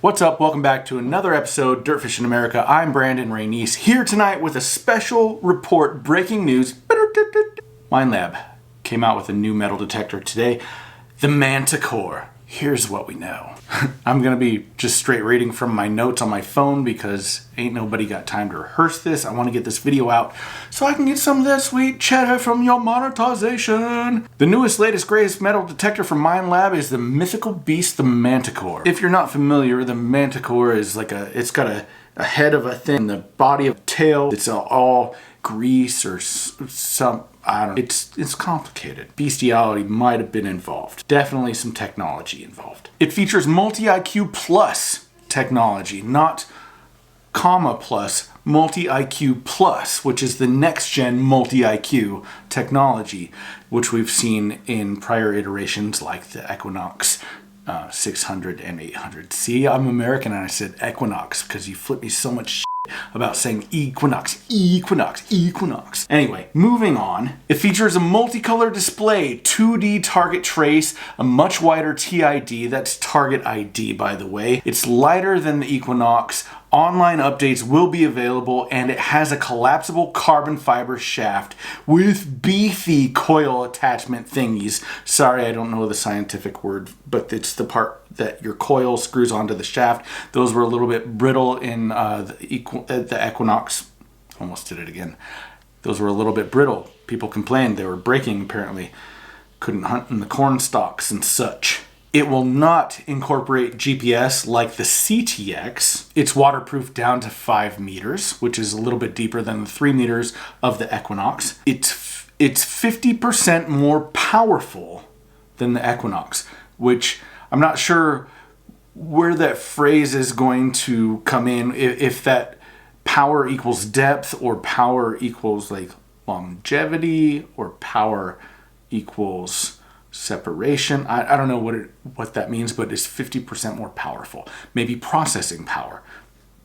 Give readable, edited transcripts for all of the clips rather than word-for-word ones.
What's up? Welcome back to another episode, Dirtfish in America. I'm Brandon Rainice, here tonight with a special report, breaking news. Minelab came out with a new metal detector today, the Manticore. Here's what we know. I'm gonna be just straight reading from my notes on my phone because ain't nobody got time to rehearse this. I wanna get this video out so I can get some of that sweet cheddar from your monetization. The newest, latest, greatest metal detector from Minelab is the mythical beast, the Manticore. If you're not familiar, the Manticore is like it's got a head of a thing, the body of a tail. It's all grease or some, I don't know. It's complicated. Bestiality might have been involved. Definitely some technology involved. It features multi-IQ plus technology, not comma plus, multi-IQ plus, which is the next gen multi-IQ technology, which we've seen in prior iterations like the Equinox 600 and 800. See, I'm American and I said Equinox because you flip me so much shit about saying Equinox. Anyway, moving on. It features a multicolor display, 2D target trace, a much wider TID, that's target ID by the way. It's lighter than the Equinox. Online updates will be available, and it has a collapsible carbon fiber shaft with beefy coil attachment thingies. Sorry, I don't know the scientific word, but it's the part that your coil screws onto the shaft. Those were a little bit brittle in the Equinox. Almost did it again. Those were a little bit brittle. People complained they were breaking apparently. Couldn't hunt in the corn stalks and such. It will not incorporate GPS like the CTX. It's waterproof down to 5 meters, which is a little bit deeper than the 3 meters of the Equinox. It's 50% more powerful than the Equinox, which I'm not sure where that phrase is going to come in, if that power equals depth or power equals like longevity or power equals separation. I don't know what that means, but it's 50% more powerful. Maybe processing power.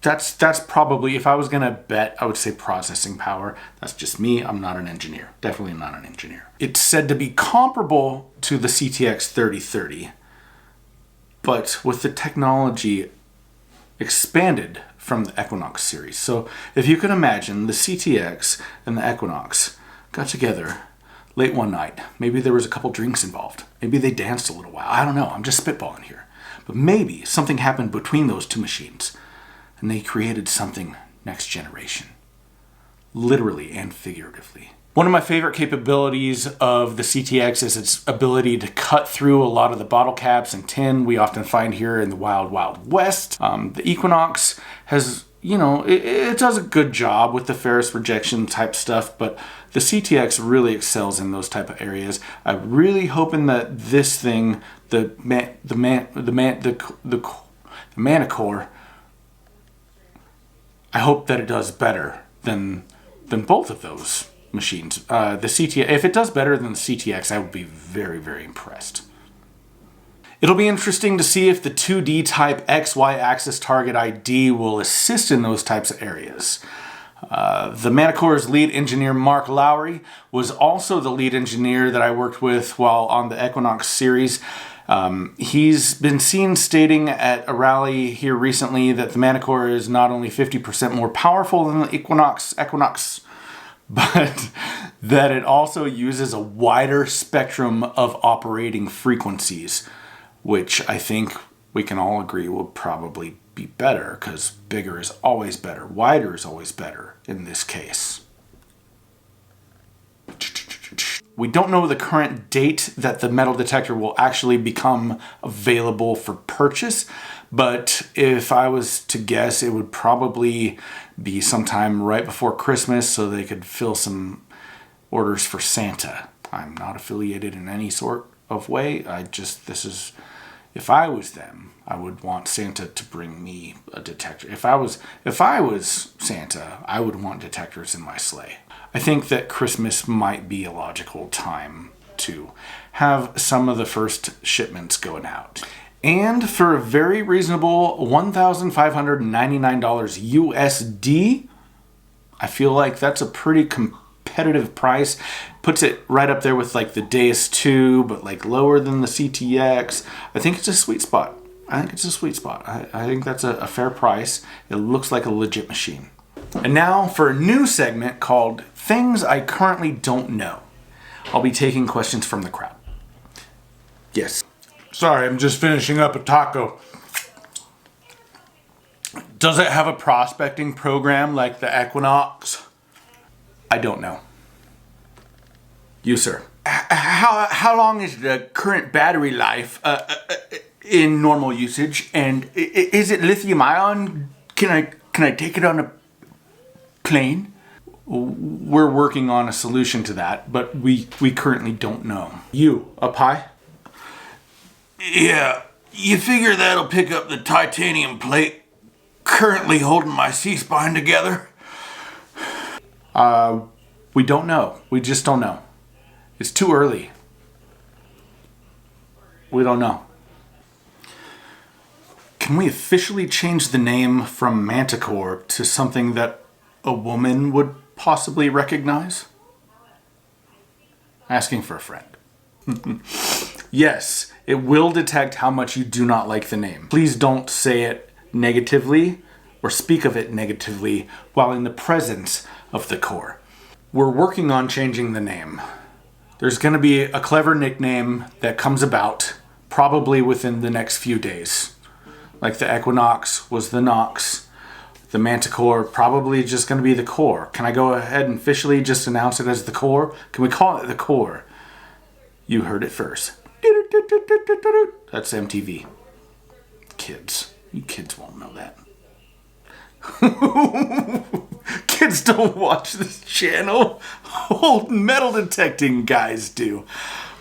That's probably, if I was gonna bet, I would say processing power. That's just me. I'm not an engineer. Definitely not an engineer. It's said to be comparable to the CTX 3030, but with the technology expanded from the Equinox series. So if you can imagine the CTX and the Equinox got together late one night. Maybe there was a couple drinks involved. Maybe they danced a little while. I don't know. I'm just spitballing here. But maybe something happened between those two machines and they created something next generation. Literally and figuratively. One of my favorite capabilities of the CTX is its ability to cut through a lot of the bottle caps and tin we often find here in the wild, wild west. The Equinox has, you know, it does a good job with the ferrous rejection type stuff, but the CTX really excels in those type of areas. I'm really hoping that this thing, the Manticore, I hope that it does better than both of those machines. The CTX, if it does better than the CTX, I would be very, very impressed. It'll be interesting to see if the 2D type XY axis target ID will assist in those types of areas. The Manticore's lead engineer, Mark Lowry, was also the lead engineer that I worked with while on the Equinox series. He's been seen stating at a rally here recently that the Manticore is not only 50% more powerful than the Equinox, but that it also uses a wider spectrum of operating frequencies, which I think we can all agree will probably be better, because bigger is always better. Wider is always better in this case. We don't know the current date that the metal detector will actually become available for purchase, but if I was to guess, it would probably be sometime right before Christmas so they could fill some orders for Santa. I'm not affiliated in any sort of way. If I was them, I would want Santa to bring me a detector. If I was Santa, I would want detectors in my sleigh. I think that Christmas might be a logical time to have some of the first shipments going out. And for a very reasonable $1,599 USD, I feel like that's a pretty competitive price. Puts it right up there with like the Deus 2, but like lower than the CTX. I think it's a sweet spot. I think it's a sweet spot. I think that's a fair price. It looks like a legit machine. And now for a new segment called Things I Currently Don't Know. I'll be taking questions from the crowd. Yes. Sorry, I'm just finishing up a taco. Does it have a prospecting program like the Equinox? I don't know. You, sir. How long is the current battery life in normal usage? And is it lithium ion? Can I take it on a plane? We're working on a solution to that, but we currently don't know. You, up high? Yeah, you figure that'll pick up the titanium plate currently holding my C-spine together? We don't know. We just don't know. It's too early. We don't know. Can we officially change the name from Manticore to something that a woman would possibly recognize? Asking for a friend. Yes, it will detect how much you do not like the name. Please don't say it negatively or speak of it negatively while in the presence of the core. We're working on changing the name. There's going to be a clever nickname that comes about probably within the next few days. Like the Equinox was the Nox. The Manticore probably just going to be the Core. Can I go ahead and officially just announce it as the Core? Can we call it the Core? You heard it first. That's MTV. Kids. You kids won't know that. Kids don't watch this channel. Old metal detecting guys do.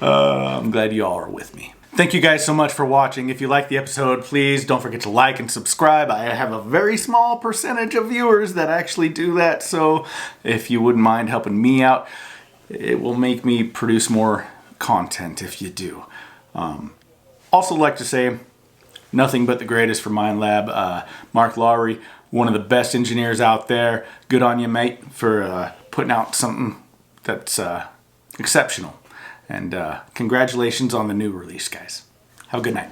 I'm glad you all are with me. Thank you guys so much for watching. If you liked the episode, please don't forget to like and subscribe. I have a very small percentage of viewers that actually do that, so if you wouldn't mind helping me out, it will make me produce more content if you do. Also like to say, nothing but the greatest for Minelab. Mark Lowry, one of the best engineers out there. Good on you, mate, for putting out something that's exceptional. And congratulations on the new release, guys. Have a good night.